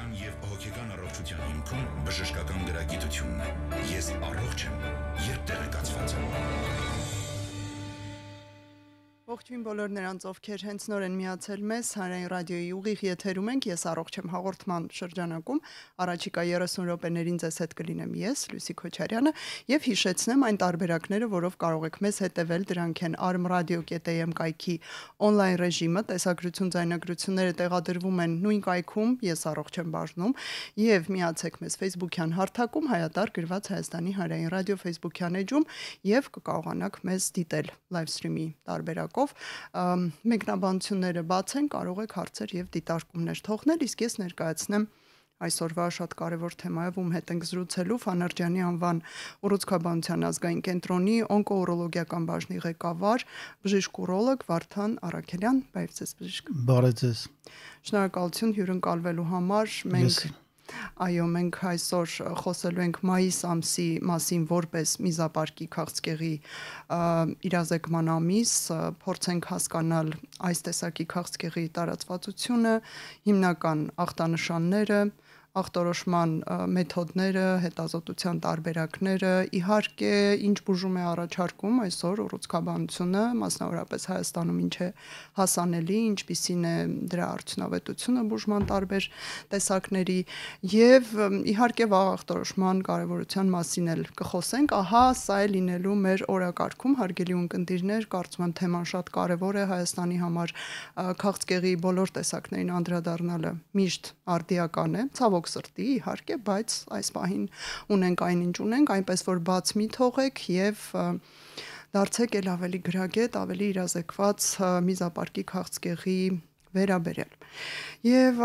ֆիզիկական եւ հոգեկան առողջության հիմքում բժշկական գրագիտությունն է։ Ես առողջ եմ, երբ տեղեկացված եմ։ Ողջույն բոլոր նրանց, ովքեր հենց նոր են միացել մեզ, Հանրային ռադիոյի ուղիղ եթերում ենք, ես առողջ եմ հաղորդման շրջանակում, առաջիկա 30 րոպեներին ձեզ հետ կլինեմ ես, Լուսի Քոչարյանը, եւ հիշեցնեմ այն տարբերակները, որով կարող եք մեզ հետևել, դրանք են armradio.am կայքի on-line ռեժիմը, տեսագրություն, ձայնագրությունները տեղադրվում են նույն կայքում, ես առողջ եմ բաժնում, եւ միացեք մեզ Facebook-յան հարթակում, հայատար գրված Հայաստանի Հանրային ռադիո Facebook-յան էջում եւ կկարողանաք մեզ դիտել live stream-ի տարբերակով մեկնաբանությունները բաց են, կարող եք հարցեր եւ դիտարկումներ թողնել, իսկ ես ներկայացնեմ այսօրվա շատ կարևոր թեմայով, ում հետ ենք զրուցելու Ֆանարջյանի անվան ուռուցքաբանության ազգային կենտրոնի օնկոուրոլոգիական բաժնի ղեկավար, բժիշկ ուրոլոգ Վարդան Առաքելյան, բարև ձեզ բժիշկ։ Բարև ձեզ։ Շնորհակալություն հյուրընկալվելու համար։ Մենք այսօր խոսելու ենք մայիս ամսի մասին որպես միզապարկի քաղցկեղի իրազեկման ամիս, փորձենք հասկանալ այս տեսակի քաղցկեղի տարածվածությունը, հիմնական ախտանշանները, ախտորոշման մեթոդները, հետազոտության տարբերակները, իհարկե ինչ բուժում է առաջարկում այսօր ուռուցքաբանությունը, մասնավորապես Հայաստանում ինչ է հասանելի, ինչպիսին է դրա արդյունավետությունը բուժման տարբեր տեսակների եւ իհարկե վաղ ախտորոշման կարեւորության մասին էլ կխոսենք, ահա սա է լինելու մեր օրակարգում, հարգելի ունկնդիրներ, կարծում եմ թեման շատ կարեւոր է Հայաստանի համար, քաղցկեղի բոլոր տեսակներին անդրադառնալը միշտ արդիական է, ցավոք սրտի, իհարկե, բայց այս պահին ունենք այնինչ ունենք, այնպես որ բաց մի թողեք եւ դարձեք էլ ավելի գրագետ, ավելի իրազեկված միզապարկի քաղցկեղի վերաբերյալ։ Եվ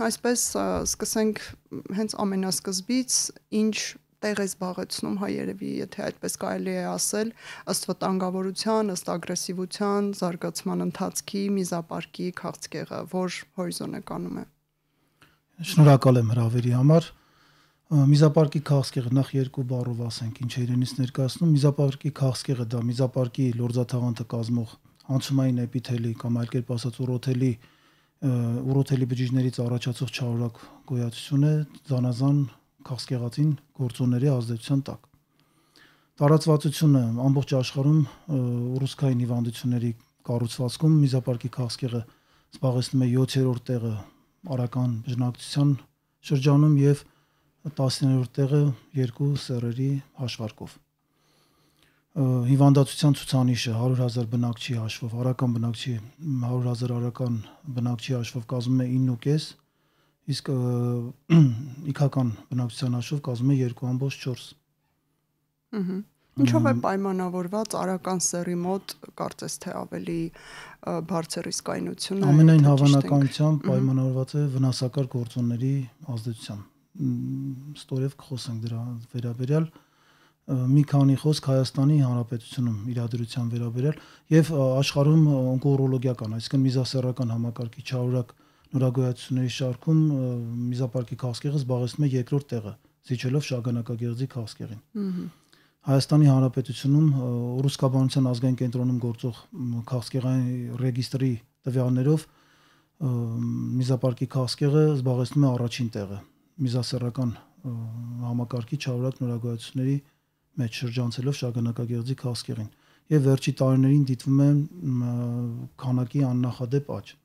այսպես սկսենք հենց ամենասկզբից, ինչ տեղ է զբաղեցնում, երևի, եթե այդպես կարելի է ասել, ըստ վտանգավորության, ըստ ագրեսիվության, զարգացման ընթացքի միզապարկի քաղցկեղը, որ հորիզոն է կանում է։ Շնորհակալ եմ հրավերի համար։ Միզապարկի քաղցկեղը նախ երկու բառով ասենք, ինչ է իրենից ներկայացնում։ Միզապարկի քաղցկեղը դա միզապարկի լորձաթաղանթը կազմող անցումային էպիթելի կամ այլ կերպ ասած ուռոթելի բջիջներից առաջացող չարորակ գոյացություն է զանազան քաղցկեղածին գործոնների ազդեցության տակ։ Տարածվածությունը ամբողջ աշխարհում ուռուցքային հիվանդությունների կառուցվածքում միզապարկի քաղցկեղը զբաղեցնում է 7-րդ տեղը արական բժշկության շրջանում եւ 10-րդ տեղը երկու սեռերի հաշվարկով։ Հիվանդացության ցուցանիշը 100,000 բնակչի հաշվով, արական բնակչի 100,000 արական բնակչի հաշվով կազմում է 9.5, իսկ իքական բնակչության հաշվով կազմում է 2.4։ Ինչով է պայմանավորված արական սեռի մոտ, կարծես թե ավելի բարձր ռիսկայնությունը։ Ամենայն հավանականությամբ պայմանավորված է վնասակար գործոնների ազդեցությամբ։ Ստորև կխոսենք դրա վերաբերյալ, մի քանի խոսք Հայաստանի Հանրապետությունում իրադրության վերաբերյալ եւ աշխարհում օնկոուրոլոգիական, այսինքն միզասեռական համակարգի չարորակ նորագոյացությունների շարքում միզապարկի քաղցկեղը զբաղեցնում է երկրորդ տեղը, զիջելով շագանակագեղձի քաղցկեղին։ Հայաստանի Հանրապետությունում ուռուցքաբանության ազգային կենտրոնում գործող քաղցկեղային ռեգիստրի տվյալներով միզապարկի քաղցկեղը զբաղեցնում է առաջին տեղը միզասեռական համակարգի չարորակ նորագոյացությունների մեջ շրջանցելով շագանակագեղձի քաղցկեղին եւ վերջի տարիներին դիտվում է քանակի աննախադեպ աճ։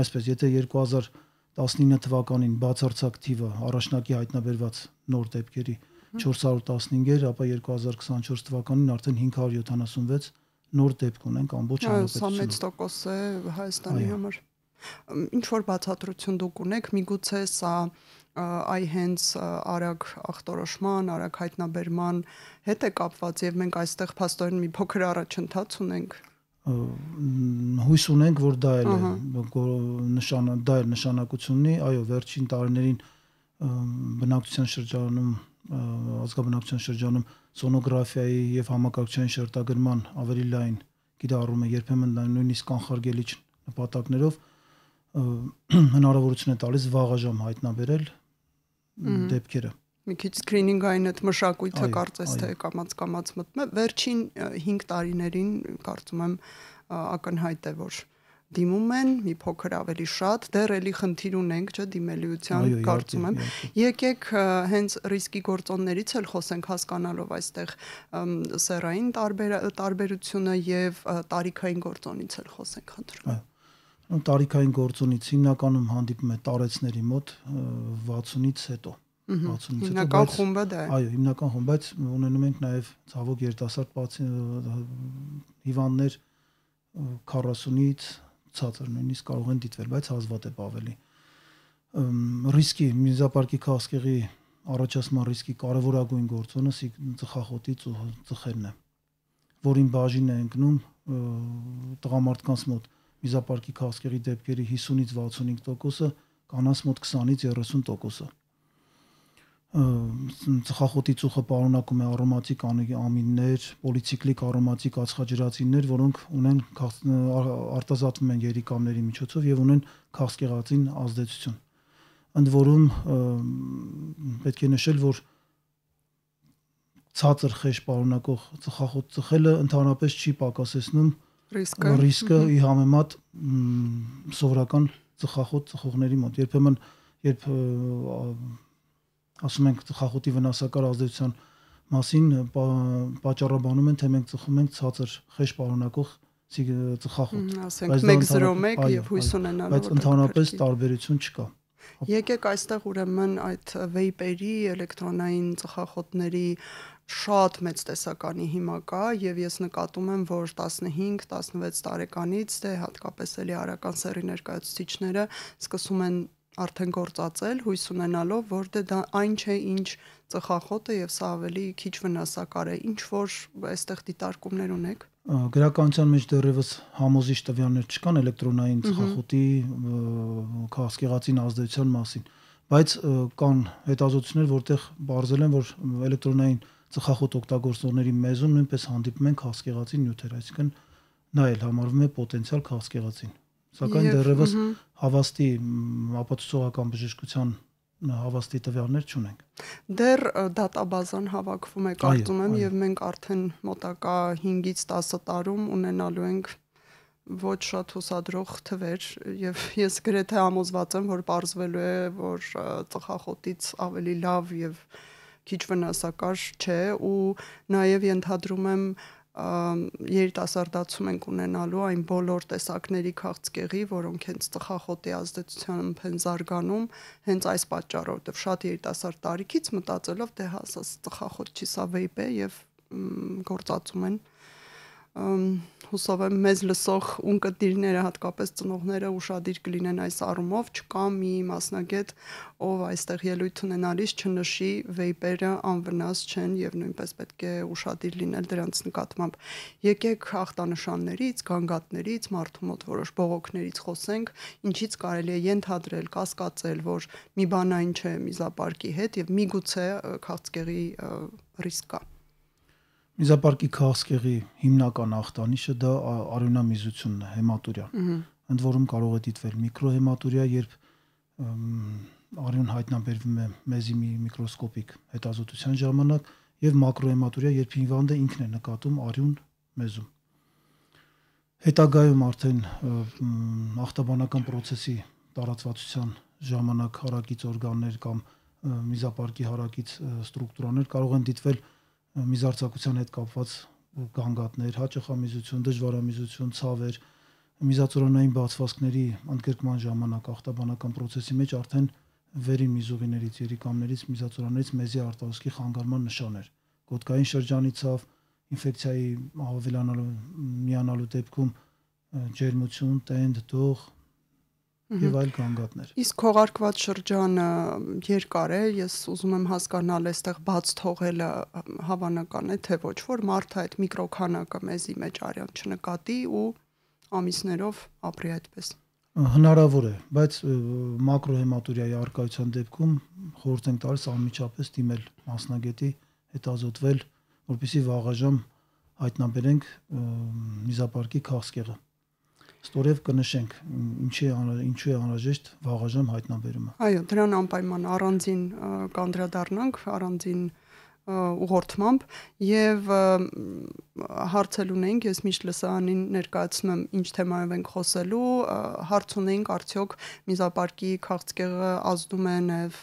Այսպես, եթե 2019 թվականին բացարձակ թիվը առաջնակի հայտնաբերված նոր դեպքերի 415 էր, ապա 2024 թվականին արդեն 576 նոր դեպք ունենք ամբողջ հանրապետությունում։ Սա մեծ տոկոս է Հայաստանի համար։ Ինչ որ բացատրություն դուք ունեք, միգուցե սա այ հենց արագ ախտորոշման, արագ հայտնաբերման հետ է կապված եւ մենք այստեղ փաստորեն մի փոքր առաջընթաց ունենք։ Հույս ունենք, որ դա էլ է նշանակություն ունի, այո, վերջին տարիներին բնակչության շրջանում ազգաբնակչության շրջանում սոնոգրաֆիայի եւ համակարգչային շերտագրման ավելի լայն կիրառումը երբեմն նույնիսկ կանխարգելիչ նպատակներով հնարավորություն է տալիս վաղաժամ հայտնաբերել դեպքերը։ Մի քիչ սկրինինգային այդ մշակույթը կարծես թե կամաց մտնում է վերջին 5 տարիներին կարծում եմ ակնհայտ է որ դիմում են մի փոքր ավելի շատ, դեռ էլի խնդիր ունենք, չէ, դիմելիության, կարծում եմ։ Եկեք հենց ռիսկի գործոններից էլ խոսենք, հասկանալով այստեղ սեռային տարբերությունը եւ տարիքային գործոնից էլ խոսենք, խնդրում եմ։ Տարիքային գործոնից հիմնականում հանդիպում է տարեցների մոտ 60-ից հետո։ 60-ից հետո, հիմնական խումբը դա է։ Այո, հիմնական խումբ, բայց ունենում ենք նաև ցավոք երիտասարդ հիվանդներ 40-ից ցածր նույնիսկ կարող են դիտվել, բայց հազվադեպ ավելի։ Ռիսկի միզապարկի քաղցկեղի առաջացման ռիսկի կարևորագույն գործոնը ծխախոտի ծխերն է, որին բաժին է ընկնում տղամարդկանց մոտ միզապարկի քաղցկեղի դեպքերի 50-ից 65%-ը, կանանց մոտ 20-ից 30%-ը։ Ծխախոտի ծուխը պարունակում է արոմատիկ ամիններ, պոլիցիկլիկ արոմատիկ ածխաջրածիններ, որոնք արտազատվում են երիկամների միջոցով եւ ունեն քաղցկեղածին ազդեցություն։ Ընդ որում պետք է նշել, որ ցածր խեժ պարունակող ծխախոտ ծխելը ընդհանրապես չի պակասեցնում ռիսկը ի համեմատ սովորական ծխախոտ ծխողների մոտ։ Երբեմն երբ ասում ենք ծխախոտի վնասակար ազդեցության մասին, պատճառաբանում են, թե մենք ծխում ենք ցածր խեժ պարունակող ծխախոտ։ Ասենք 101 եւ հույս ունենալով, բայց ընդհանրապես տարբերություն չկա։ Եկեք այստեղ ուրեմն այդ վեյպերի, էլեկտրոնային ծխախոտների շատ մեծ տեսականի հիմա կա եւ ես նկատում եմ, որ 15-16 տարեկանից դե հատկապես էլի արական սեռի ներկայացուցիչները սկսում են արդեն գործածել, հույս ունենալով, որ դա այն չէ, ինչ ծխախոտը եւ սա ավելի քիչ վնասակար է։ Ինչ որ այստեղ դիտարկումներ ունեք։ Գրականության մեջ դեռևս համոզիչ տվյալներ չկան էլեկտրոնային ծխախոտի քաղցկեղածին ազդեցության մասին, բայց կան հետազոտություններ, որտեղ բարձել են, որ էլեկտրոնային ծխախոտ օգտագործողների մեզում նույնպես հանդիպում են քաղցկեղածին նյութեր, այսինքն նա էլ համարվում է պոտենցիալ քաղցկեղածին։ Սակայն դեռևս հավաստի ապացուցողական բժշկության հավաստի տվյալներ չունենք։ Դեռ դատաբազան հավաքվում է, կարծում եմ, եւ մենք արդեն մոտակա 5-ից 10 տարում ունենալու ենք ոչ շատ հուսադրող թվեր եւ ես գրեթե համոզված եմ, որ պարզվելու է, որ ծխախոտից ավելի լավ եւ քիչ վնասակար չէ ու նաեւ ենթադրում եմ երիտասարդացում ենք ունենալու այն բոլոր տեսակների քաղցկեղի, որոնք հենց ծխախոտի ազդեցությամբ են զարգանում, հենց այս պատճառով, որտեղ շատ երիտասարդ տարիքից մտածելով դե հասա ծխախոտ չի, սա վեյպ է եւ գործածում են։ Հուսով եմ մեզ լսող ունկնդիրները, հատկապես ծնողները ուշադիր կլինեն այս առումով, չկա մի մասնագետ, ով այստեղ ելույթ ունենալիս չնշի վեյպերը անվնաս չեն եւ նույնպես պետք է ուշադիր լինել դրանց նկատմամբ։ Եկեք ախտանշաններից, գանգատներից, մարդու մոտ որոշ բողոքներից խոսենք, ինչից կարելի է ենթադրել, կասկածել, որ մի բան այն չէ միզապարկի հետ եւ միգուցե քաղցկեղի ռիսկ կա։ Միզապարկի քաղցկեղի հիմնական ախտանիշը դա արյունամիզությունն է, հեմատուրիան։ Ընդ որում կարող է դիտվել միկրոհեմատուրիա, երբ արյուն հայտնաբերվում է մեզի միկրոսկոպիկ հետազոտության ժամանակ, եւ մակրոհեմատուրիա, երբ հիվանդը ինքն է նկատում արյուն մեզում։ Հետագայում արդեն ախտաբանական process-ի տարածվածության ժամանակ հարակից օրգաններ կամ միզապարկի հարակից ստրուկտուրաներ կարող են դիտվել միզարձակության հետ կապված գանգատներ, հաճախամիզություն, դժվարամիզություն, ցավեր, միզածորանային բացվածքների ընդգրկման ժամանակ ախտաբանական process-ի մեջ արդեն վերին միզուղիներից, երիկամներից, միզածորաններից մեզի արտահոսքի խանգարման նշաններ։ Գոտկային շրջանի ցավ, ինֆեկցիայի միանալու դեպքում ջերմություն, տենդ, դող եւ այլ գանգատներ։ Իսկ քողարկված շրջանը երկար է, ես ուզում եմ հասկանալ, այստեղ բաց թողելը հավանական է, թե ոչ, որ մարդը այդ միկրոքանակը մեզի մեջ արյան չնկատի ու ամիսներով ապրի այդպես։ Հնարավոր է, բայց մակրոհեմատուրիայի առկայության դեպքում խորհուրդ ենք տալիս անմիջապես դիմել մասնագետի, հետազոտվել, որպեսզի վաղաժամ հայտնաբերենք միզապարկի քաղցկեղը։ Ստորև կնշենք ինչու է անհրաժեշտ վաղաժամ հայտնաբերումը։ Այո, դրան անպայման առանձին կանդրադառնանք, առանձին ուղղորդմամբ եւ հարցել ունենք, ես միշտ լսարանին ներկայացնում եմ ինչ թեմայով ենք խոսելու, հարց ունենք արդյոք միզապարկի քաղցկեղը ազդում է նաեւ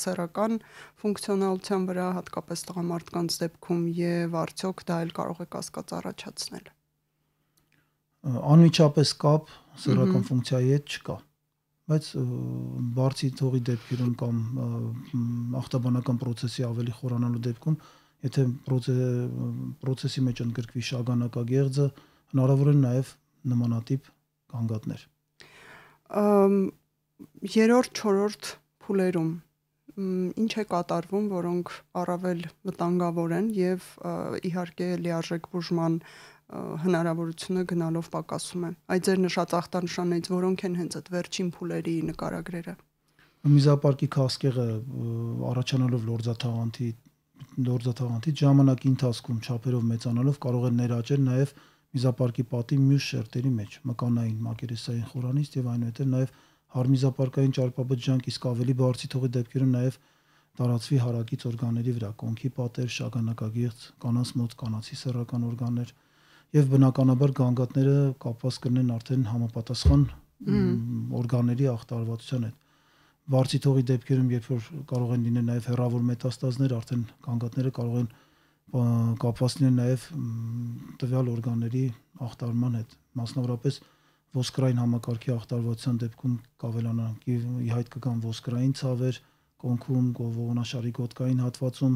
սեռական ֆունկցիոնալության վրա, հատկապես տղամարդկանց դեպքում եւ արդյոք դա էլ կարող է կասկած առաջացնել։ Անմիջապես կապ սեռական ֆունկցիայի հետ չկա, բայց բարձի թողի դեպքերում կամ ախտաբանական process-ի ավելի խորանալու դեպքում, եթե process-ի մեջ ընդգրկվի շագանակագեղձը, հնարավոր են նաև նմանատիպ գանգատներ։ Երրորդ, չորրորդ փուլերում ինչ է կատարվում, որոնք առավել վտանգավոր են եւ իհարկե լիարժեք բուժման հնարավորությունը գնալով պակասում է։ Այդ ձեր նշած ախտանշաններից որոնք են հենց այդ վերջին փուլերի նկարագրերը։ Միզապարկի քաղցկեղը առաջանալով լորձաթաղանթի ժամանակի ընթացքում չափերով մեծանալով կարող է ներաճել նաև միզապարկի պատի մյուս շերտերի մեջ, մկանային, մակերեսային խորանից եւ այնուհետեւ նաև հարմիզապարկային ճարպաբջջանք, իսկ ավելի բարձի թողի դեպքերում նաև տարածվի հարակից օրգանների վրա, կոնքի պատեր, շագանակագեղձ, կանանց մոտ կանացի սեռական օրգաններ եւ բնականաբար գանգատները կապված կլինեն արդեն համապատասխան օրգանների ախտարվածության հետ։ Բարձի թողի դեպքերում, երբ որ կարող են լինել նաև հեռավոր մետաստազներ, արդեն գանգատները կարող են կապված լինել նաև տվյալ օրգանների ախտարման հետ։ Մասնավորապես ոսկրային համակարգի ախտարվածության դեպքում կավելանան ի հայտ կգան ոսկրային ցավեր, կոնքում, ողոնաշարի գոտկային հատվածում։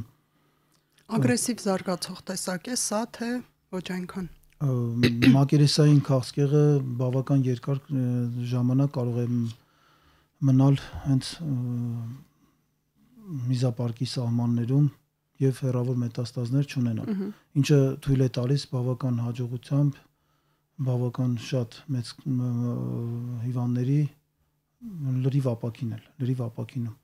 Ագրեսիվ զարգացող տեսակ է սա, թե ոչ այնքան։ Մակերեսային քաղցկեղը բավական երկար ժամանակ կարող է մնալ հենց միզապարկի սահմաններում եւ հեռավոր մետաստազներ չունենալ, ինչը թույլ է տալիս բավական հաջողությամբ բավական շատ մեծ հիվանդների լրիվ ապակինում։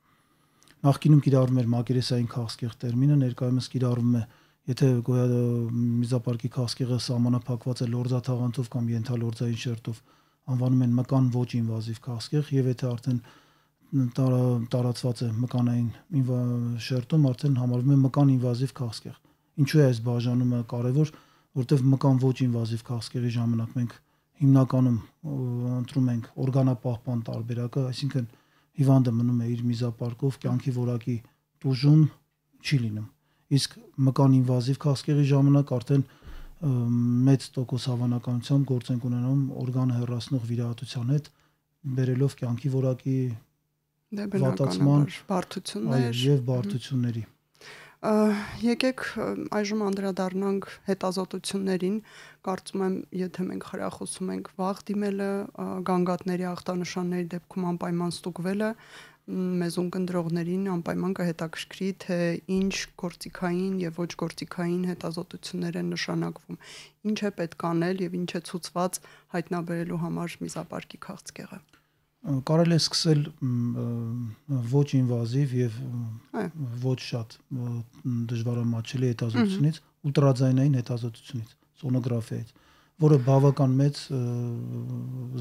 Նախկինում կիրառվում էր մակերեսային քաղցկեղ տերմինը, ներկայումս կիրառվում է, եթե միզապարկի քաղցկեղը սահմանափակված է լորձաթաղանթով կամ ենթալորձային շերտով, անվանում են մկան ոչ ինվազիվ քաղցկեղ, եւ եթե արդեն տարածված է մկանային շերտում, արդեն համարվում է մկան ինվազիվ քաղցկեղ։ Ինչու է այս բաժանումը կարևոր, որտեղ մկան ոչ ինվազիվ քաղցկեղի ժամանակ մենք հիմնականում ընտրում ենք օրգանապահպան տարբերակը, այսինքն հիվանդը մնում է իր միզապարկով, կյանքի որակի տուժում չի լինում։ Իսկ մկան ինվազիվ քաղցկեղի ժամանակ արդեն մեծ տոկոս հավանականությամբ գործ ենք ունենում օրգանը հեռացնող վիրահատության հետ, բերելով կյանքի որակի վատացման բարդություններ եւ բարդությունների։ Եկեք այժմ անդրադառնանք հետազոտություններին, կարծում եմ, եթե մենք խրախուսում ենք վաղ դիմելը, գանգատների ախտանշանների դեպքում անպայման ստուգվելը, մեզ ունկնդրողներին անպայման կհետաքրքրի, թե ինչ գործիքային եւ ոչ գործիքային հետազոտություններ են նշանակվում, ինչ է պետք անել եւ ինչ է ցուցված հայտնաբերելու համար միզապարկի քաղցկեղը։ Կարելի է սկսել ոչ ինվազիվ եւ ոչ շատ դժվարամատչելի հետազոտությունից, ուլտրաձայնային հետազոտությունից, սոնոգրաֆիայից, որը բավական մեծ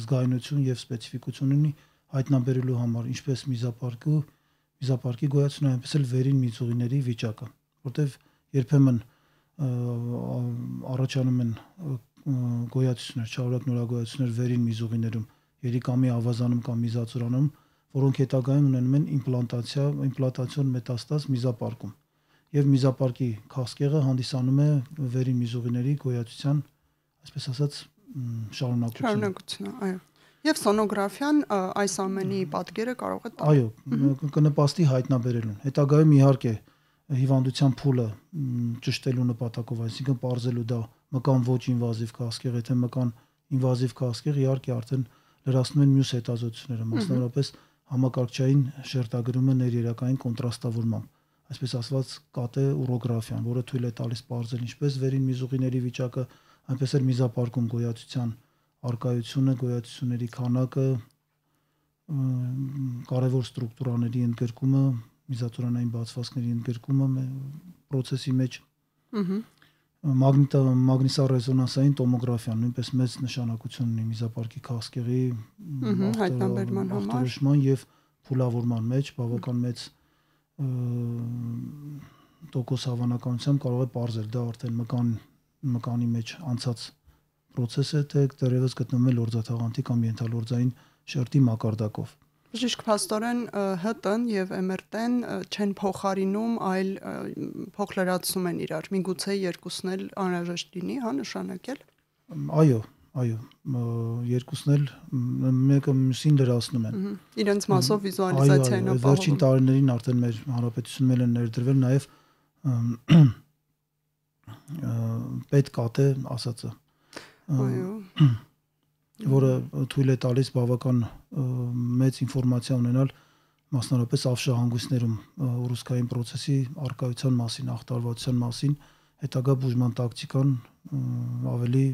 զգայունություն եւ սպეციფიკություն ունի հայտնաբերելու համար, ինչպես միզապարկի գոյացումը, այնպես էլ վերին միծուղիների վիճակը, որտեղ երբեմն առաջանում են գոյացություններ, շարունակ նորագոյացություններ վերին միզուղիներում, երիկամի ավազանում կամ միզածորանում, որոնք հետագայում ունենում են իմպլանտացիոն մետաստազ միզապարկում, եւ միզապարկի քաղցկեղը հանդիսանում է վերին միզուղիների գոյացության, այսպես ասած, շարունակությունը, այո։ Եվ սոնոգրաֆիան այս ամենի պատկերը կարող է տալ։ Այո, կնպաստի հայտնաբերելուն։ Հետագայում իհարկե հիվանդության փուլը ճշտելու նպատակով, այսինքն պարզելու դա մկան ոչ ինվազիվ քաղցկեղ, եթե մկան ինվազիվ քաղցկեղ, իհարկե արդեն լրացնում են մյուս հետազոտությունները, մասնավորապես համակարգչային շերտագրումը ներերակային կոնտրաստավորմամբ, այսպես ասված կատե ուրոգրաֆիան, որը թույլ է տալիս պարզել ինչպես վերին միզուղիների վիճակը, այնպես էլ միզապարկում գոյացության արկայությունը, գոյացությունների քանակը, կարևոր ստրուկտուրաների ընդգրկումը, միզածորանային բացվածքների ընդգրկումը process-ի մեջ, մագնիսառեզոնանսային տոմոգրաֆիան նույնպես մեծ նշանակություն ունի միզապարկի քաղցկեղի հայտնաբերման համար եւ փուլավորման մեջ, բավական մեծ տոկոս հավանականությամբ կարող է պարզել, դա արդեն մկանի մեջ անցած process է, թե դեռևս գտնվում է լորձաթաղանթի կամ ենթալորձային շերտի մակարդակով։ Բժիշկ փաստորեն ՀՏ-ն եւ MRT-ն չեն փոխարինում, այլ փոխլրացնում են իրար։ Միգուցե երկուսն էլ անհրաժեշտ լինի, հա, նշանակել։ Այո, երկուսն էլ մեկը մյուսին լրացնում են։ Իրենց մասով վիզուալիզացիա են ապահովում։ Վերջին տարիներին արդեն մեր հանրապետությունում են ներդրվել նաև պետկատե ասածը, որը թույլ է տալիս բավական մեծ ինֆորմացիա ունենալ մասնավորապես ավշահանգույցներում ուռուցքային process-ի արկայության մասին, ախտարվածության մասին, հետագա բուժման տակտիկան ավելի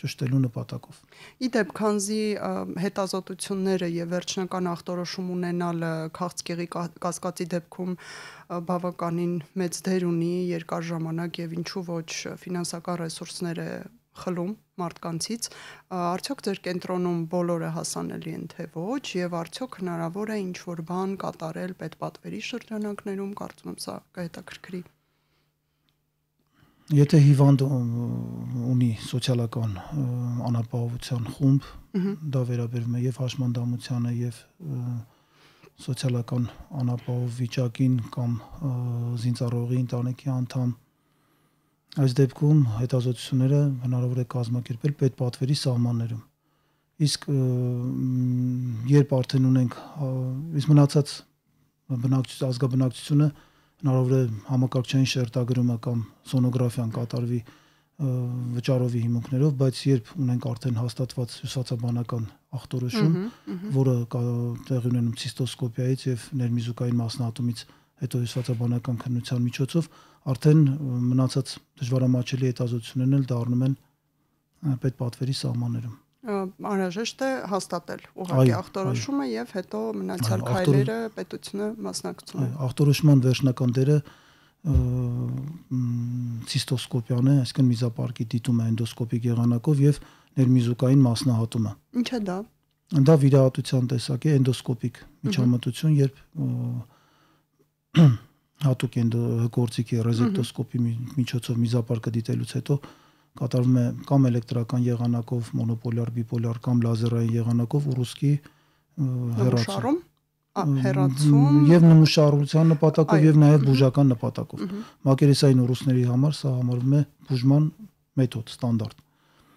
ճշտելու նպատակով։ Իդեպ, քանզի հետազոտությունները եւ վերջնական ախտորոշում ունենալը քաղցկեղի կասկածի դեպքում բավականին մեծ դեր ունի երկար ժամանակ եւ ինչու ոչ ֆինանսական ռեսուրսներ է խլում մարդկանցից, արդյոք ձեր կենտրոնում բոլորը հասանելի են թե ոչ եւ արդյոք հնարավոր է ինչ-որ բան կատարել պետպատվերի շրջանակներում, կարծում եմ սա կհետաքրքրի։ Եթե հիվանդ ունի սոցիալական անապահովության խումբ, դա վերաբերում է եւ հաշմանդամությանը եւ սոցիալական անապահով վիճակին կամ զինծառայողի ընտանիքի անդամ, այս դեպքում հետազոտությունները հնարավոր է կազմակերպել պետպատվերի սահմաններում։ Իսկ երբ արդեն ունենք մնացած ազգաբնակչությունը հնարավոր է համակարգչային շերտագրումը կամ սոնոգրաֆիան կատարվի վճարովի հիմունքներով, բայց երբ ունենք արդեն հաստատված հյուսվածաբանական ախտորոշում, որը տեղի ունենում ցիստոսկոպիայից եւ ներմիզուկային մասնահատումից հետո հյուսվածաբանական քննության միջոցով, արդեն մնացած դժվարամատչելի հետազոտություններն էլ դառնում են պետպատվերի սահմաններում։ Անհրաժեշտ է հաստատել ուղղակի ախտորոշումը եւ հետո մնացյալ քայլերը պետությունը մասնակցում է։ Ախտորոշման վերջնական դերը ցիստոսկոպիան է, այսինքն միզապարկի դիտումը էնդոսկոպիկ եղանակով եւ ներմիզուկային մասնահատումը։ Ինչ է դա։ Դա վիրահատության տեսակ է, էնդոսկոպիկ միջամտություն, երբ հատուկ գործիքի ռեզեկտոսկոպի միջոցով միզապարկը դիտելուց հետո կատարվում է կամ էլեկտրական եղանակով, մոնոպոլյար, բիպոլյար կամ լազերային եղանակով ուռուցքի հեռացում եւ նմուշարության նպատակով եւ նաեւ բուժական նպատակով։ Մակերեսային ուռուցքների համար սա համարվում է բուժման մեթոդ ստանդարտ։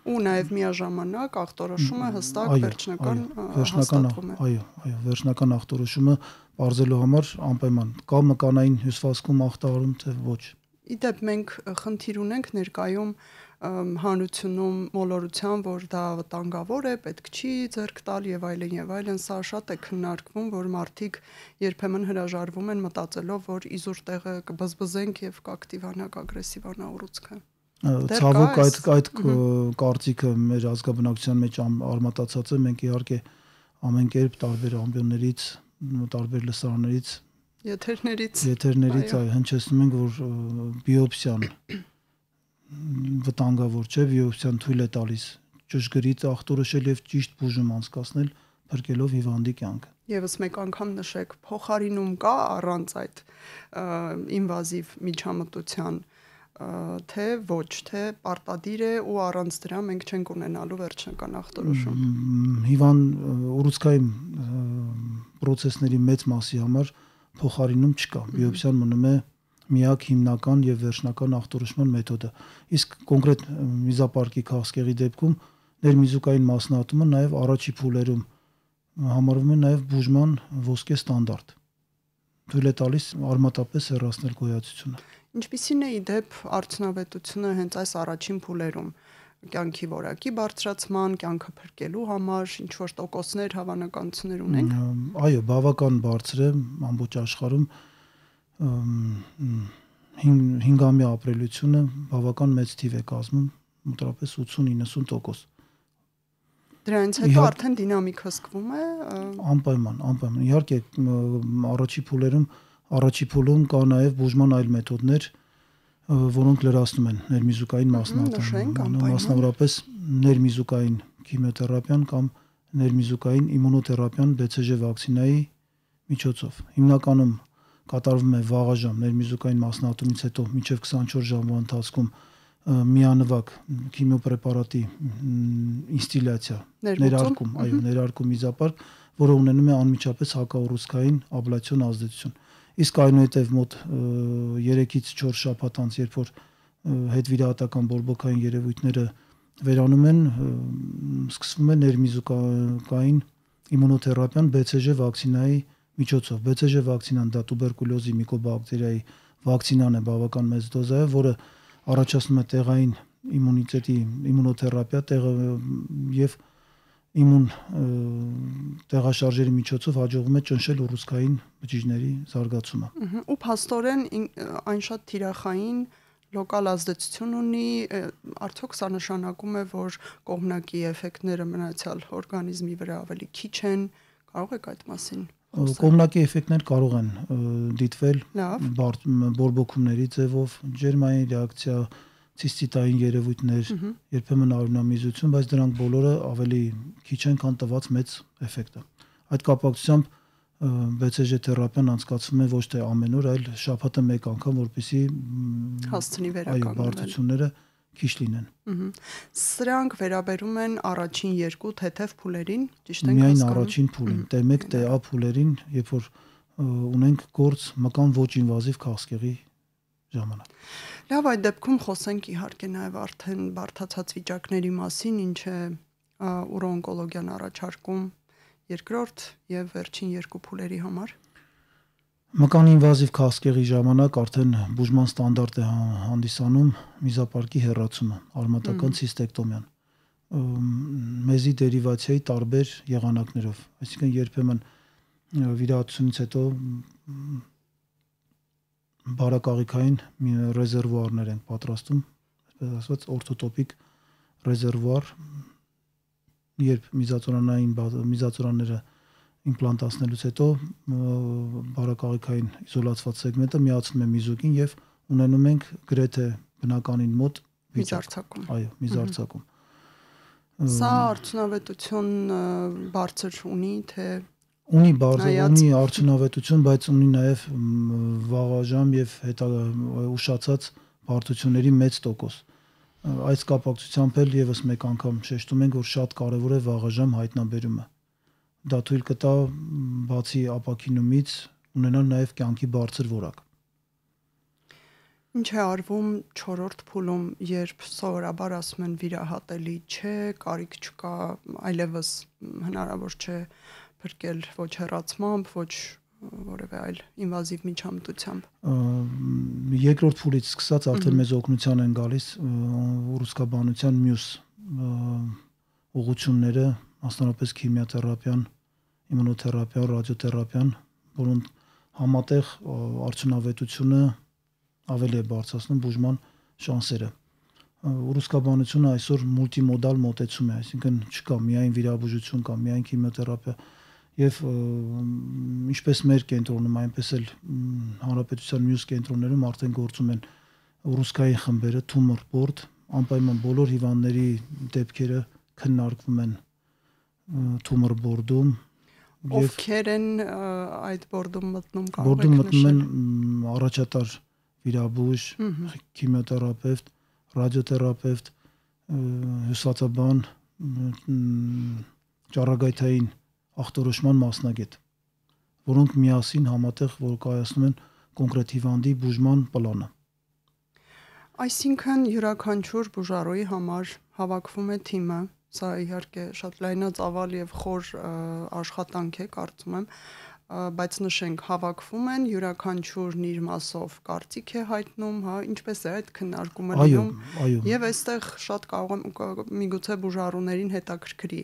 Ու նաեւ միաժամանակ ախտորոշումը հստակ վերջնական հաստատվում է։ Այո, վերջնական ախտորոշումը բարձելու համար անպայման կա մկանային հյուսվածքում ախտարում թե ոչ։ Իդեպ մենք խնդիր ունենք ներկայում հանրությունում մոլորության, որ դա վտանգավոր է, պետք չի ձեռք տալ եւ այլն, սա շատ է քննարկվում, որ մարդիկ երբեմն հրաժարվում են մտածելով, որ իզուր տեղը կբզբզենք եւ կակտիվանա, կագրեսիվանա ուռուցքը։ Ցավոք այդ կարծիքը մեր ազգաբնակչության մեջ արմատացած է, մենք իհարկե ամեն կերպ տարբեր ամբիոններից, տարբեր լսարաններից, եթերներից հնչեցնում ենք, որ բիոպսիան վտանգավոր չէ, բիոպսիան թույլ է տալիս ճշգրիտ ախտորոշել եւ ճիշտ բուժում անցկացնել, փրկելով հիվանդի կյանքը։ Եվս մեկ անգամ նշեք, փոխարինում կա առանց այդ ինվազիվ միջամտության, թե ոչ, թե պարտադիր է ու առանց դրա մենք չենք ունենալու վերջնական ախտորոշում։ Ուռուցքային process-ների մեծ մասի համար փոխարինում չկա։ Բիոպսիան մնում է միակ հիմնական եւ վերջնական ախտորոշման մեթոդը։ Իսկ կոնկրետ միզապարկի քաղցկեղի դեպքում ներմիզուկային մասնահատումը նաեւ առաջի փուլերում համարվում է նաեւ բուժման ոսկե ստանդարտ։ Թույլ է տալիս արմատապես հեռացնել գոյացությունը։ Ինչպիսին է իդեպ արդյունավետությունը հենց այս առաջին փուլերում կյանքի որակի բարձրացման, կյանքը փրկելու համար ինչ որ տոկոսներ, հավանականություններ ունենք։ Այո, բավական բարձր է ամբողջ աշխարհում 5-ամյա ապրելությունը բավական մեծ թիվ է կազմում, մոտավորապես 80-90%։ Դրանից հետո արդեն դինամիկ հսկվում է։ Անպայման։ Իհարկե առաջի փուլում կա նաև բուժման այլ մեթոդներ, որոնք լրացնում են ներմիզուկային մասնահատումը, մասնավորապես ներմիզուկային քիմիոթերապիան կամ ներմիզուկային իմունոթերապիան BCG վակցինայի միջոցով։ Հիմնականում կատարվում է վաղաժամ ներմիզուկային մասնատումից հետո մինչև 24 ժամվա ընթացքում միանվագ քիմիոպրեպարատի ինստիլյացիա, ներարկում, ներարկում միզապարկ, որը ունենում է անմիջապես հակաուռուցքային աբլացիոն ազդեցություն։ Իսկ այնուհետև մոտ 3-ից 4 շաբաթ անց, երբ որ հետվիրահատական բորբոքային երևույթները վերանում են, սկսվում է ներմիզուկային իմունոթերապիան BCG վակցինայի միջոցով։ BCG վակցինան դա տուբերկուլյոզի միկոբակտերիայի վակցինան է բավական մեծ դոզայով, որը առաջացնում է տեղային իմունիտետի իմունոթերապիա եւ իմուն տեղաշարժերի միջոցով հաջողվում է ճնշել ուռուցքային բջիջների զարգացումը։ Ու փաստորեն այն շատ թիրախային լոկալ ազդեցություն ունի, արդյոք սա նշանակում է, որ կողմնակի էֆեկտները մնացյալ օրգանիզմի վրա ավելի քիչ են, կարող եք այդ մասին խոսել։ Կողմնակի էֆեկտներ կարող են դիտվել բորբոքումների ձևով, ջերմային ռեակցիա, ցիստիտային երևույթներ, երբեմն արյունամիզություն, բայց դրանք բոլորը ավելի քիչ են, քան տված մեծ էֆեկտը։ Այդ կապակցությամբ BCG թերապիան անցկացվում է ոչ թե ամեն օր, այլ շաբաթը մեկ անգամ, որպեսզի հասցնի վերականգնել բարդությունները քիչ լինեն։ Սրանք վերաբերում են առաջին երկու թեթև փուլերին, ճիշտ ենք հասկանում։ Միայն առաջին փուլին, T1, TA փուլերին, երբ որ ունենք գործ մկան ոչ ինվազիվ քաղցկեղի ժամանակ։ Լավ, այդ դեպքում խոսենք իհարկե նաև արդեն բարդացած վիճակների մասին, ինչ է ուրոօնկոլոգիան առաջարկում երկրորդ եւ վերջին երկու փուլերի համար։ Մկան ինվազիվ քաղցկեղի ժամանակ արդեն բուժման ստանդարտ է հանդիսանում միզապարկի հեռացումը, արմատական ցիստեկտոմիան, մեզի դերիվացիայի տարբեր եղանակներով, այսինքն երբեմն վիրահատությունից հետո բարակաղիքային ռեզերվուարներ են պատրաստում, այսպես ասած օրթոտոպիկ ռեզերվուար, երբ միզածորանները իմպլանտացնելուց հետո բարակաղիքային իզոլացված սեգմենտը միացնում է միզուկին եւ ունենում ենք գրեթե բնականին մոտ միզարձակում։ Այո, միզարձակում։ Սա արդյունավետություն բարձր ունի, թե ունի արդյունավետություն, բայց ունի նաև վաղաժամ եւ ուշացած բարդությունների մեծ տոկոս։ Այս կապակցությամբ էլ եւս մեկ անգամ շեշտում ենք, որ շատ կարեւոր է վաղաժամ հայտնաբերումը։ Դա թույլ կտա բացի ապաքինումից ունենալ նաև կյանքի բարձր որակ։ Ինչ է արվում 4-րդ փուլում, երբ սովորաբար ասում են վիրահատելի չէ, կարիք չկա, այլևս հնարավոր չէ փրկել ոչ հեռացմամբ, ոչ որևէ այլ ինվազիվ միջամտությամբ։ Երկրորդ փուլից սկսած արդեն մեզ օգնության են գալիս ուռուցքաբանության մյուս ուղղությունները, մասնավորապես քիմիոթերապիան, իմունոթերապիան, ռադիոթերապիան, որոնց համատեղ արդյունավետությունը ավելի է բարձրացնում բուժման շանսերը։ Ուռուցքաբանությունը այսօր մուլտիմոդալ մոտեցում է, այսինքն չկա միայն վիրաբուժություն, կա միայն քիմիոթերապիա եւ ինչպես մեր կենտրոնում, այնպես էլ հանրապետության մյուս կենտրոններում արդեն գործում են ուռուցքային խմբերը, tumor board, անպայման բոլոր հիվանդների դեպքերը քննարկվում են tumor board-ում։ Ովքեր են այդ board-ում մտնում, board-ում մտնում են առաջատար վիրաբույժ, քիմիոթերապևտ, ռադիոթերապևտ, հյուսվածաբան, ճառագայթային ախտորոշման մասնագետ, որոնք միասին համատեղ որ կայացնում են կոնկրետ հիվանդի բուժման պլանը։ Այսինքն յուրաքանչյուր բուժարոյի համար հավաքվում է թիմը, սա իհարկե շատ լայնածավալ եւ խոր աշխատանք է, կարծում եմ, բայց նշենք հավաքվում են, յուրաքանչյուրն իր մասով կարծիք է հայտնում, հա, ինչպես է այդ քննարկումը լինում։ Եվ այստեղ շատ կարող եմ միգուցե բուժարուներին հետաքրքրի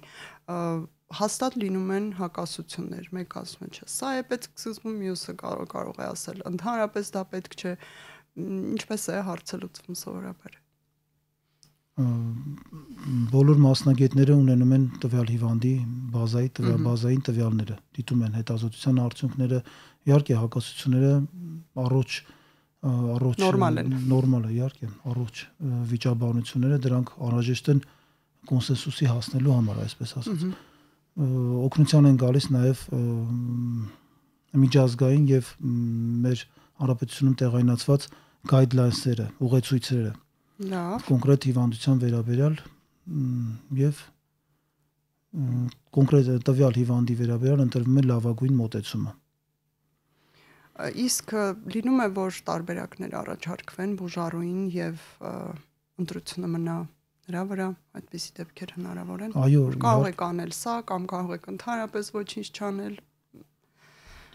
հաստատ լինում են հակասություններ, մեկ ասում է, չէ, սա է պետք սկզբում, մյուսը կարող է ասել, ընդհանրապես դա պետք չէ, ինչպես է հարցը լուծվում սովորաբար։ Բոլոր մասնագետները ունենում են տվյալ հիվանդի բազային տվյալները, դիտում են հետազոտության արդյունքները, իհարկե հակասությունները առողջ նորմալ է, իհարկե, առողջ վիճաբանությունները դրանք անհրաժեշտ են կոնսենսուսի հասնելու համար, այսպես ասած։ Օգնության են գալիս նաև միջազգային եւ մեր հանրապետությունում տեղայնացված guidelines-երը, ուղեցույցերը Լավ։ կոնկրետ հիվանդության վերաբերյալ եւ կոնկրետ տվյալ հիվանդի վերաբերյալ ընտրվում է լավագույն մոտեցումը։ Իսկ լինում է, որ տարբերակներ առաջարկվեն բուժարուին եւ ընտրությունը մնա նրա վրա, այդպիսի դեպքեր հնարավոր են։ Այո, Կարող եք անել սա կամ կարող եք ընդհանրապես ոչինչ չանել։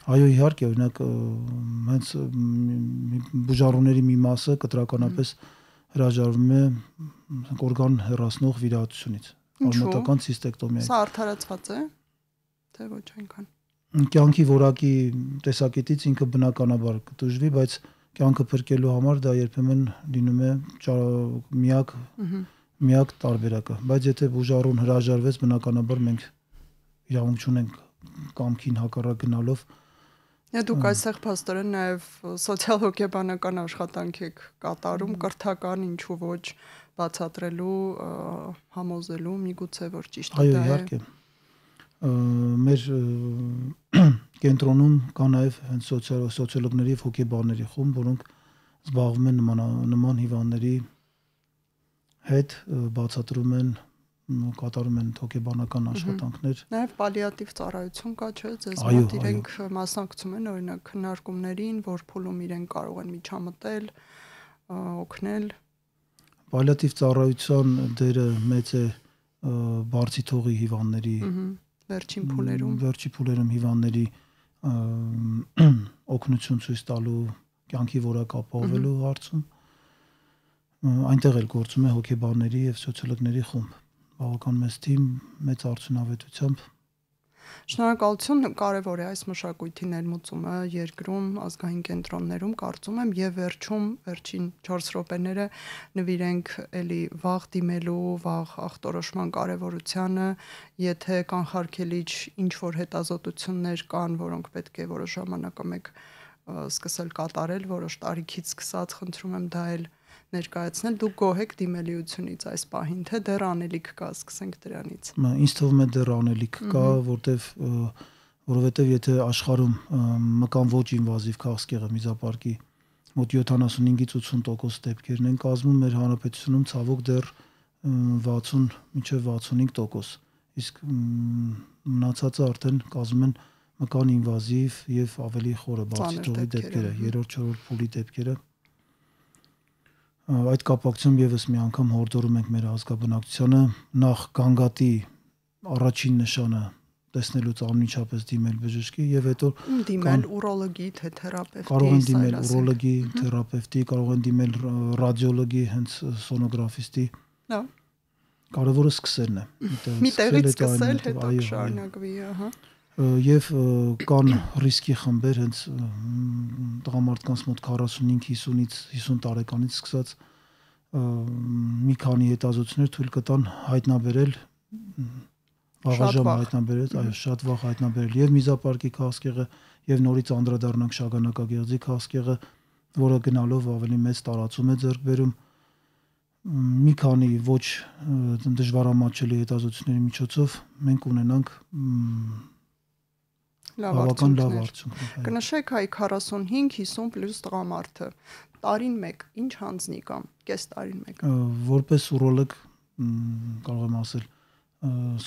Այո, իհարկե, օրինակ հենց բուժարուների մի մասը կտրականապես հրաժարվում է օրգան հեռացնող վիրահատությունից, արմատական ցիստեկտոմիա։ Սա արդարացված է, թե ոչ այնքան։ Կյանքի որակի տեսակետից ինքը բնականաբար կտուժվի, բայց կյանքը փրկելու համար դա երբեմն լինում է միակ տարբերակը, բայց եթե բուժարուն հրաժարվեց, բնականաբար մենք իրավունք չունենք կամքին հակառակ գնալով։ Դուք այստեղ փաստորեն նաև սոցիալ-հոգեբանական աշխատանք եք կատարում, կրթական, ինչու ոչ, բացատրելու, համոզելու, միգուցե որ ճիշտ է։ Այո, իհարկե։ Մեր կենտրոնում կա նաև հենց սոցիոլոգների եւ հոգեբանների խումբ, որոնք զբաղվում են նման հիվանդների հետ, բացատրում են, կատարում են հոգեբանական աշխատանքներ։ Նաև պալիատիվ ծառայություն կա, չէ՞, ձեզ մոտ իրենք մասնակցում են օրինակ քննարկումներին, որ փուլում իրենք կարող են միջամտել, օգնել։ Պալիատիվ ծառայության դերը մեծ է բարձի թողի հիվանդների վերջին փուլերում հիվանդների օգնություն ցույց տալու, կյանքի որակ ապահովելու հարցում այնտեղ էլ գործում է հոգեբանների եւ սոցիոլոգների խումբ, բավական մեծ թիմ, մեծ արդյունավետությամբ։ Շնորհակալություն, կարևոր է այս մշակույթի ներմուծումը երկրում, ազգային կենտրոններում, կարծում եմ, եւ վերջին 4 րոպեները նվիրենք էլի վաղ դիմելու, վաղ ախտորոշման կարևորությանը, եթե կանխարգելիչ ինչ որ հետազոտություններ կան, որոնք պետք է որոշ ժամանակը մեկ սկսել կատարել, որոշ տարիքից սկսած, խնդրում եմ դա էլ ներկայացնել, դուք գոհ եք դիմելիությունից այս պահին, թե դեռ անելիք կա, սկսենք դրանից։ Ինձ թվում է դեռ անելիք կա, որովհետև եթե աշխարհում մկան ոչ ինվազիվ քաղցկեղը միզապարկի մոտ 75-ից 80% դեպքերն են կազմում, մեր հանրապետությունում ցավոք դեռ 60 մինչև 65%, իսկ մնացածը արդեն կազմում են մկան ինվազիվ եւ ավելի խորը բարձի թողի դեպքերը, 3-4 փուլի դեպքերը։ Այդ կապակցությամբ եւս մի անգամ հորդորում ենք մեր ազգաբնակչությանը նախ գանգատի առաջին նշանը տեսնելուց անմիջապես դիմել բժշկի եւ հետո դիմել ուրոլոգի, թե թերապևտի, կարող են դիմել ուրոլոգի, թերապևտի, կարող են դիմել ռադիոլոգի, հենց սոնոգրաֆիստի։ Լավ։ Կարևորը սկսելն է։ Մի տեղից սկսել, հետո շարունակվի, ահա։ Եվ կան ռիսկի խմբեր, հենց տղամարդկանց մոտ 45-50-ից 50 տարեկանից սկսած մի քանի հետազոտություններ թույլ կտան հայտնաբերել վաղաժամ հայտնաբերել, այո, շատ վաղ հայտնաբերել եւ միզապարկի քաղցկեղը եւ նորից անդրադառնանք շագանակագեղձի քաղցկեղը, որը գնալով ավելի մեծ տարածում է ձեռք բերում։ Մի քանի ոչ դժվարամատչելի հետազոտությունների միջոցով մենք ունենանք բավական լավ արդյունք։ Կնշեք հայ 45-50 պլյուս տղամարդը տարին 1 ինչ հանձնի կամ կես տարին 1։ Որպես ուրոլոգ կարող եմ ասել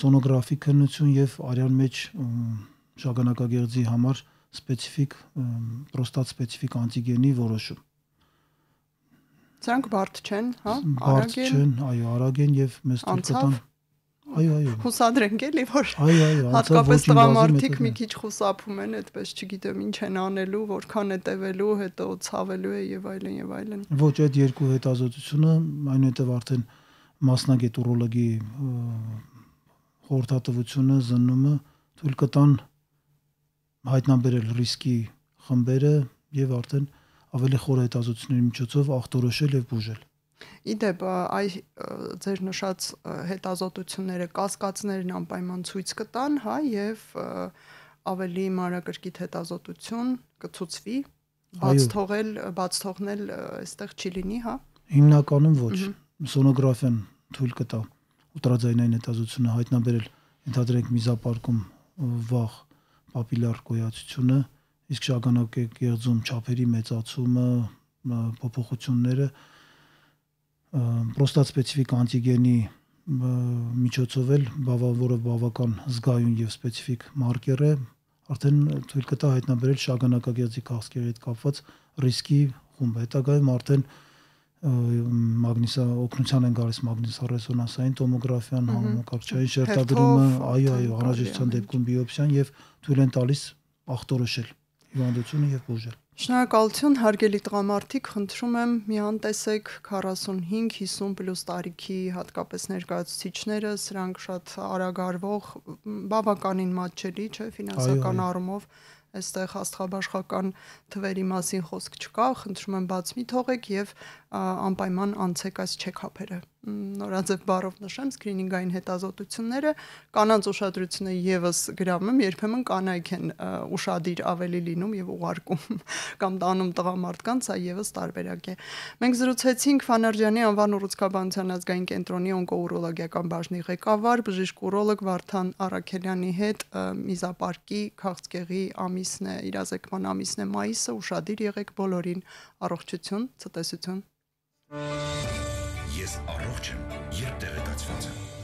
սոնոգրաֆի քննություն եւ արյան մեջ շագանակագեղձի համար սպეციფიկ պրոստատ սպეციფიկ անտիգենի որոշում։ Սրանք բարդ չեն, հա? Արագ են, այո, արագ են եւ մեզ թույլ կտան։ Այո։ Հուսադրենք էլի, որ այո, հատկապես տղամարդիկ մի քիչ խուսափում են, այդպես չգիտեմ ինչ են անելու, որքան է տևելու, հետո ցավելու է եւ այլն եւ այլն։ Ոչ, այդ երկու հետազոտությունը այնուհետև արդեն մասնագետ ուրոլոգի խորհրդատվությունը, զննումը թույլ կտան հայտնաբերել ռիսկի խմբերը եւ արդեն ավելի խոր հետազոտությունների միջոցով ախտորոշել եւ բուժել։ Իդեպ ձեր նշած հետազոտությունները կասկածներն անպայման ցույց կտան, հա, եւ ավելի մանրակրկիտ հետազոտություն կցուցվի, բաց թողնել այստեղ չի լինի, հա։ Հիմնականում ոչ։ Սոնոգրաֆիան թույլ կտա ուլտրաձայնային հետազոտությունը հայտնաբերել, ընդհանրենք միզապարկում վաղ պապիլար գոյացությունը իսկ շագանակագեղձում չափերի մեծացումը, փոփոխությունները պրոստատ սպეციფიկ անտիգենի միջոցով էլ որը բավական զգայուն եւ սպეციფიկ մարկեր է, արդեն թույլ կտա հայտնաբերել շագանակագեղձի քաղցկեղի հետ կապված ռիսկի խումբ։ Հետագայում արդեն օգնության են գալիս մագնիսառեզոնանսային տոմոգրաֆիան, համակարգչային շերտագրումը, այո, անհրաժեշտության դեպքում բիոպսիան եւ թույլ են տալիս ախտորոշել հիվանդությունը եւ բուժել։ Շնորհակալություն, հարգելի տղամարդիկ, խնդրում եմ միան տեսեք 45-50+ տարիքի հատկապես ներկայացուցիչները, սրանք շատ արագարվող, բավականին մատչելի, չէ, ֆինանսական առումով, այստեղ աստղաբաշխական թվերի մասին խոսք չկա, խնդրում եմ բաց մի թողեք եւ անպայման անցեք այս չեքափերը։ Նորաձև բառով նշեմ, սկրինինգային հետազոտությունները, կանանց ուշադրությունը եւս գրամում, երբեմն կանայք են ուշադիր ավելի լինում եւ ուղարկում կամ տանում տղամարդկանց, սա եւս տարբերակ է։ Մենք զրուցեցինք Ֆանարջյանի անվան ուռուցքաբանության ազգային կենտրոնի օնկոուրոլոգիական բաժնի ղեկավար, բժիշկ ուրոլոգ Վարդան Առաքելյանի հետ միզապարկի քաղցկեղի ամիսն է, իրազեկման ամիսն է մայիսը, ուշադիր եղեք բոլորին, առողջություն, ցտեսություն։ Ես առողջ եմ, երբ տեղեկացված եմ։